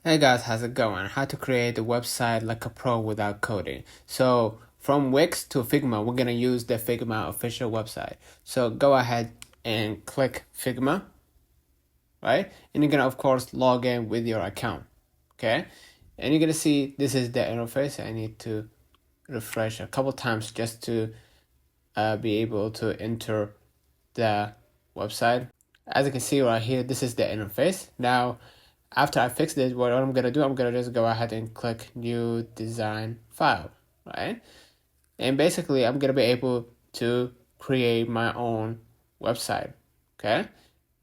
Hey guys, how's it going? How to create a website like a pro without coding. So from Wix to Figma, we're gonna use the Figma official website. So go ahead and click Figma, right? And you're gonna of course log in with your account, okay? And you're gonna see this is the interface. I need to refresh a couple times just to be able to enter the website. As you can see right here, this is the interface. Now, after I fix this, what I'm gonna do, I'm gonna just go ahead and click new design file, right? And basically, I'm gonna be able to create my own website, okay?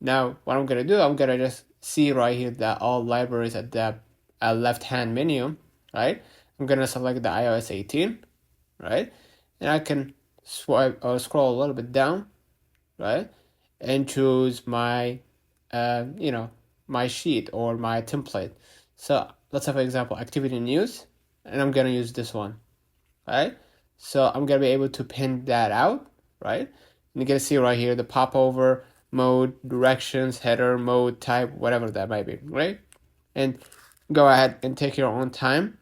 Now, what I'm gonna do, I'm gonna just see right here that all libraries at the left-hand menu, right? I'm gonna select the iOS 18, right? And I can swipe or scroll a little bit down, right? And choose my, my sheet or my template. So let's have an example, activity news, and I'm gonna use this one, right? So I'm gonna be able to pin that out, right? And you're gonna see right here the popover, mode, directions, header, mode, type, whatever that might be, right? And go ahead and take your own time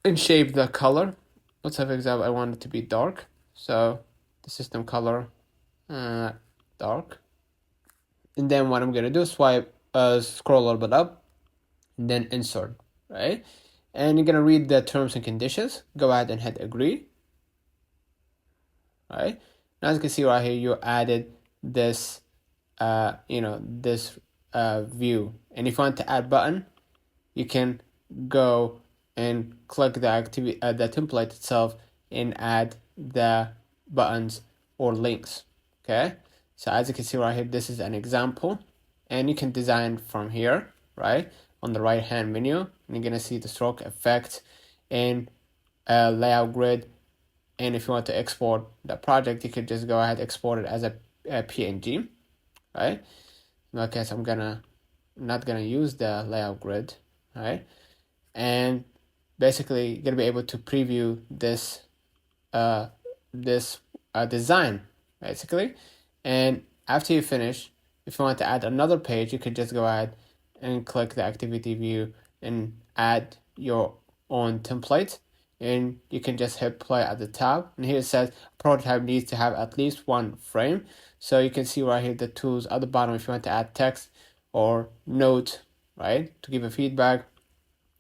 and shape the color. Let's have an example, I want it to be dark. So the system color, dark. And then what I'm gonna do is scroll a little bit up, and then insert, right? And you're gonna read the terms and conditions. Go ahead and hit agree, right? Now as you can see right here, you added this, view. And if you want to add button, you can go and click the template itself and add the buttons or links. Okay, so as you can see right here, this is an example, and you can design from here, right, on the right hand menu. And you're gonna see the stroke effect and layout grid. And if you want to export the project, you could just go ahead and export it as a PNG, right? In my case, I'm not gonna use the layout grid, right? And basically you're gonna be able to preview this design basically. And after you finish, if you want to add another page, you could just go ahead and click the activity view and add your own template, and you can just hit play at the top. And here it says prototype needs to have at least one frame. So you can see right here the tools at the bottom if you want to add text or note, right, to give a feedback,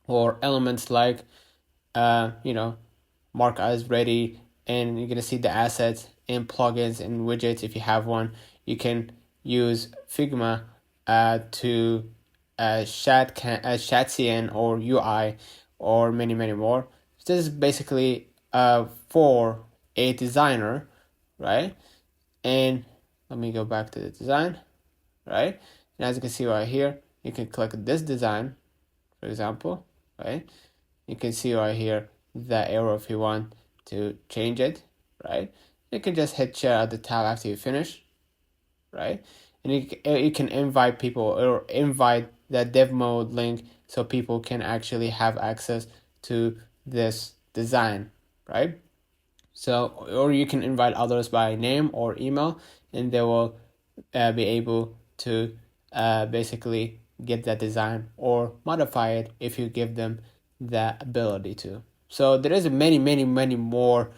or elements like mark as ready. And you're gonna see the assets and plugins and widgets if you have one. You can use Figma to CN or UI or many more. So this is basically for a designer, right? And let me go back to the design, right? And as you can see right here, you can click this design, for example, right? You can see right here the arrow if you want to change it, right? You can just hit share at the top after you finish, right? And you can invite people or invite the dev mode link so people can actually have access to this design, right? So, or you can invite others by name or email, and they will be able to basically get that design or modify it if you give them the ability to. So there is many more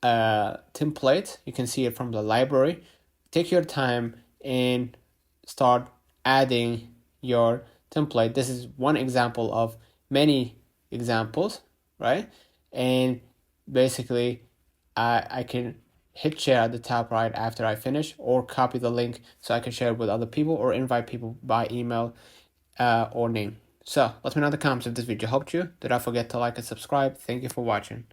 templates. You can see it from the library. Take your time and start adding your template. This is one example of many examples, right? And basically I can hit share at the top right after I finish, or copy the link so I can share it with other people or invite people by email or name. So let me know in the comments if this video helped you. Do not forget to like and subscribe. Thank you for watching.